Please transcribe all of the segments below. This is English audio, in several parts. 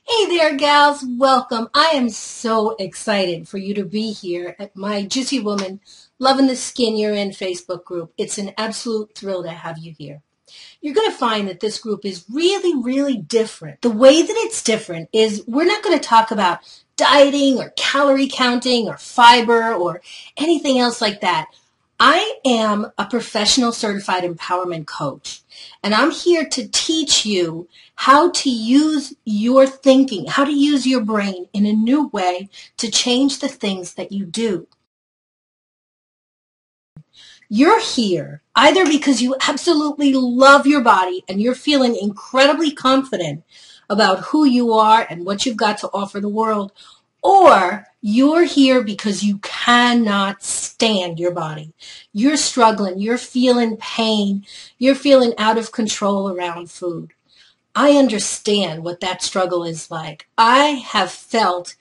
Hey there, gals. Welcome. I am so excited for you to be here at my Juicy Woman Loving the Skin You're In Facebook group. It's an absolute thrill to have you here. You're going to find that this group is really different. The way that it's different is we're not going to talk about dieting or calorie counting or fiber or anything else like that. I am a professional certified empowerment coach, and I'm here to teach you how to use your thinking, how to use your brain in a new way to change the things that you do. You're here either because you absolutely love your body and you're feeling incredibly confident about who you are and what you've got to offer the world, or you're here because you cannot stand your body. You're struggling, you're feeling pain, you're feeling out of control around food. I understand what that struggle is like. I have felt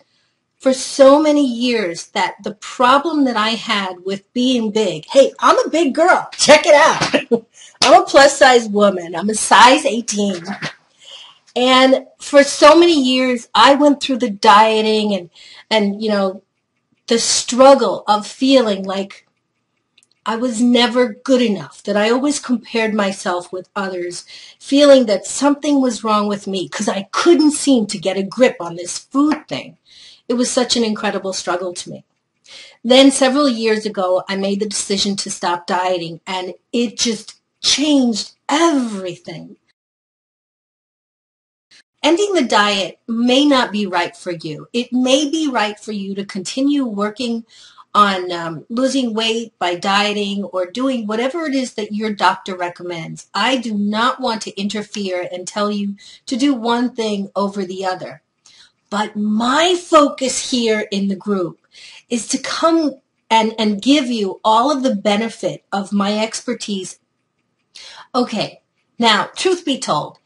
for so many years that the problem that I had with being big, hey, I'm a big girl, check it out. I'm a plus size woman, I'm a size 18. And for so many years, I went through the dieting and the struggle of feeling like I was never good enough, that I always compared myself with others, feeling that something was wrong with me because I couldn't seem to get a grip on this food thing. It was such an incredible struggle to me. Then several years ago, I made the decision to stop dieting, and it just changed everything. Ending the diet may not be right for you. It may be right for you to continue working on losing weight by dieting or doing whatever it is that your doctor recommends. I do not want to interfere and tell you to do one thing over the other. But my focus here in the group is to come and give you all of the benefit of my expertise. Okay, now, truth be told,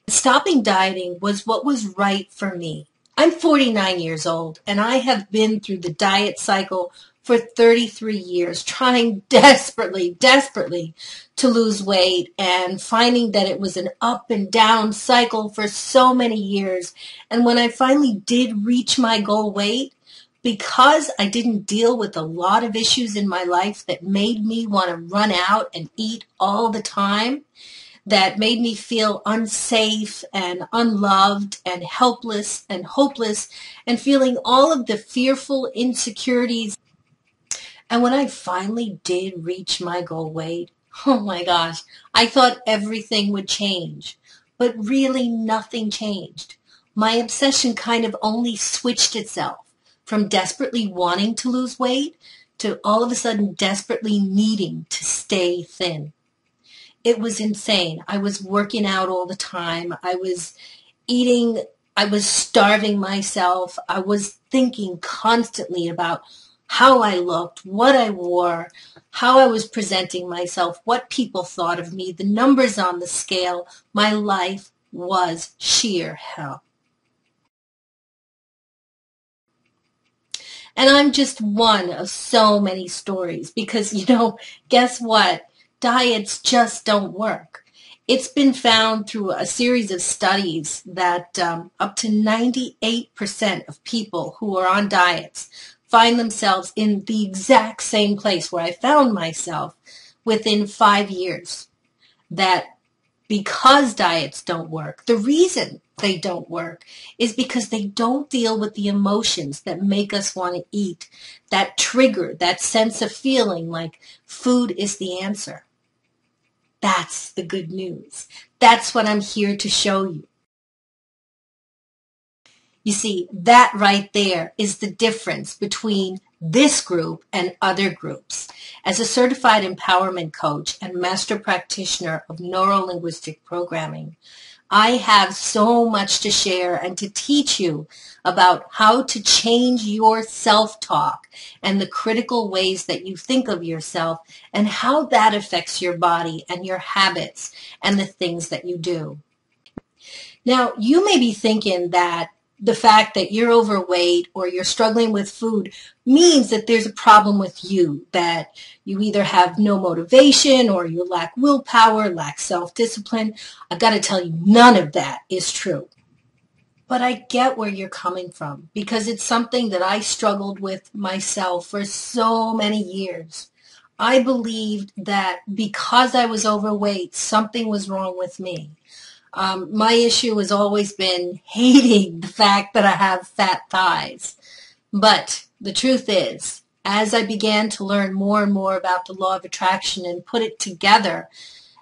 stopping dieting was what was right for me. I'm 49 years old, and I have been through the diet cycle for 33 years, trying desperately to lose weight and finding that it was an up and down cycle for so many years. And when I finally did reach my goal weight, because I didn't deal with a lot of issues in my life that made me want to run out and eat all the time, that made me feel unsafe and unloved and helpless and hopeless and feeling all of the fearful insecurities. And when I finally did reach my goal weight, oh my gosh, I thought everything would change. But really nothing changed. My obsession kind of only switched itself from desperately wanting to lose weight to all of a sudden desperately needing to stay thin. It was insane. I was working out all the time. I was eating. I was starving myself. I was thinking constantly about how I looked, what I wore, how I was presenting myself, what people thought of me, the numbers on the scale. My life was sheer hell. And I'm just one of so many stories because, guess what? Diets just don't work. It's been found through a series of studies that up to 98% of people who are on diets find themselves in the exact same place where I found myself within 5 years. That because diets don't work, the reason they don't work is because they don't deal with the emotions that make us want to eat, that trigger, that sense of feeling like food is the answer. That's the good news. That's what I'm here to show you. You see, that right there is the difference between this group and other groups. As a certified empowerment coach and master practitioner of neuro-linguistic programming, I have so much to share and to teach you about how to change your self-talk and the critical ways that you think of yourself and how that affects your body and your habits and the things that you do. Now, you may be thinking that the fact that you're overweight or you're struggling with food means that there's a problem with you, that you either have no motivation or you lack willpower, lack self-discipline. I've got to tell you, none of that is true. But I get where you're coming from because it's something that I struggled with myself for so many years. I believed that because I was overweight, something was wrong with me. My issue has always been hating the fact that I have fat thighs. But the truth is, as I began to learn more and more about the law of attraction and put it together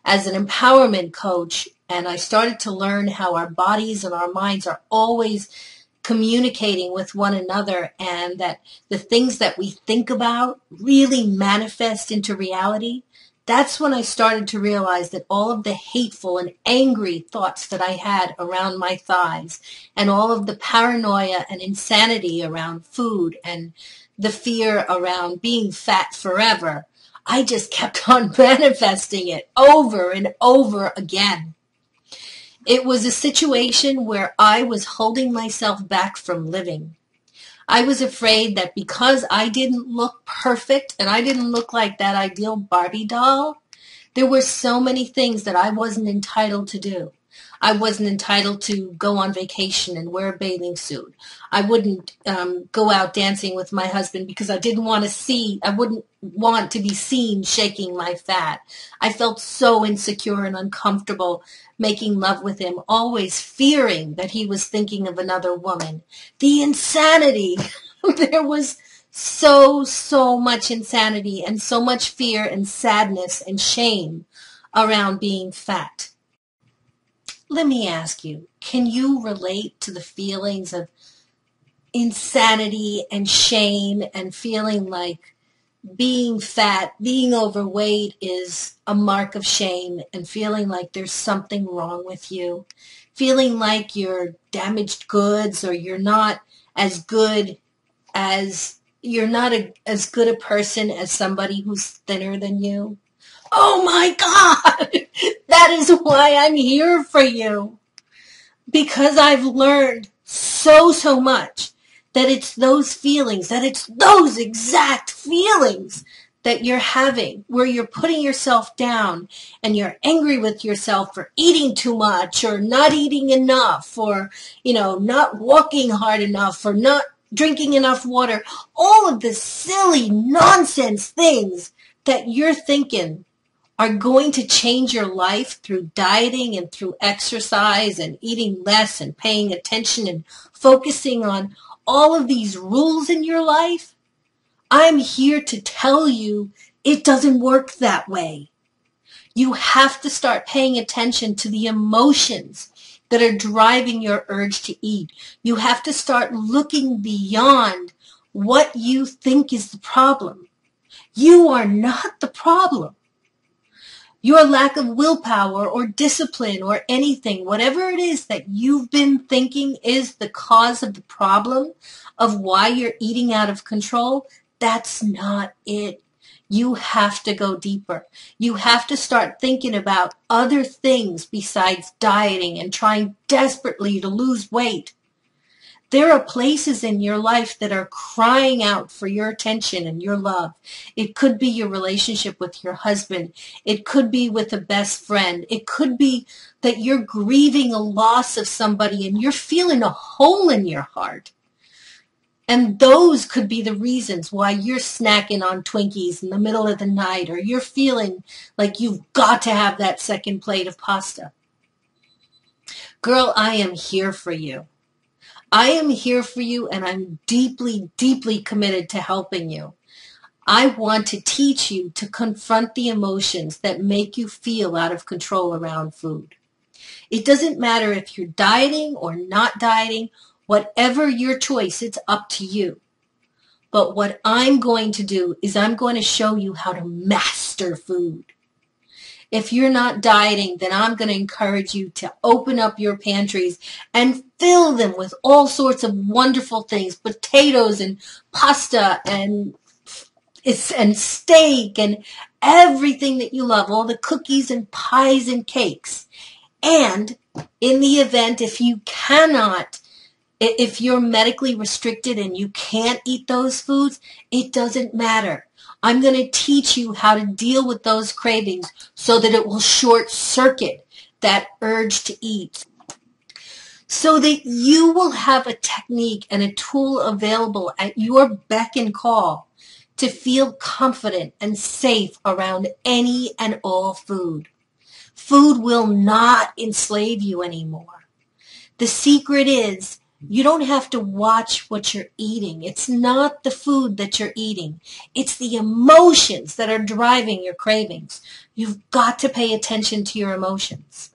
as an empowerment coach, and I started to learn how our bodies and our minds are always communicating with one another, and that the things that we think about really manifest into reality, that's when I started to realize that all of the hateful and angry thoughts that I had around my thighs and all of the paranoia and insanity around food and the fear around being fat forever, I just kept on manifesting it over and over again. It was a situation where I was holding myself back from living. I was afraid that because I didn't look perfect and I didn't look like that ideal Barbie doll, there were so many things that I wasn't entitled to do. I wasn't entitled to go on vacation and wear a bathing suit. I wouldn't go out dancing with my husband because I wouldn't want to be seen shaking my fat. I felt so insecure and uncomfortable making love with him, always fearing that he was thinking of another woman. The insanity. There was so much insanity and so much fear and sadness and shame around being fat. Let me ask you, can you relate to the feelings of insanity and shame and feeling like being fat, being overweight is a mark of shame, and feeling like there's something wrong with you, feeling like you're damaged goods, or you're not as good as a person as somebody who's thinner than you? Oh my God, that is why I'm here for you. Because I've learned so much that it's those feelings, that it's those exact feelings that you're having, where you're putting yourself down and you're angry with yourself for eating too much or not eating enough, or, not walking hard enough, or not drinking enough water. All of the silly nonsense things that you're thinking are going to change your life through dieting and through exercise and eating less and paying attention and focusing on all of these rules in your life, I'm here to tell you it doesn't work that way. You have to start paying attention to the emotions that are driving your urge to eat. You have to start looking beyond what you think is the problem. You are not the problem. Your lack of willpower or discipline or anything, whatever it is that you've been thinking is the cause of the problem of why you're eating out of control, that's not it. You have to go deeper. You have to start thinking about other things besides dieting and trying desperately to lose weight. There are places in your life that are crying out for your attention and your love. It could be your relationship with your husband. It could be with a best friend. It could be that you're grieving a loss of somebody and you're feeling a hole in your heart. And those could be the reasons why you're snacking on Twinkies in the middle of the night, or you're feeling like you've got to have that second plate of pasta. Girl, I am here for you. I am here for you, and I'm deeply committed to helping you. I want to teach you to confront the emotions that make you feel out of control around food. It doesn't matter if you're dieting or not dieting, whatever your choice, it's up to you. But what I'm going to do is I'm going to show you how to master food. If you're not dieting, then I'm going to encourage you to open up your pantries and fill them with all sorts of wonderful things, potatoes and pasta and steak and everything that you love, all the cookies and pies and cakes. And in the event, if you're medically restricted and you can't eat those foods, it doesn't matter. I'm going to teach you how to deal with those cravings so that it will short circuit that urge to eat. so that you will have a technique and a tool available at your beck and call to feel confident and safe around any and all food. Food will not enslave you anymore. The secret is you don't have to watch what you're eating. It's not the food that you're eating. It's the emotions that are driving your cravings. You've got to pay attention to your emotions.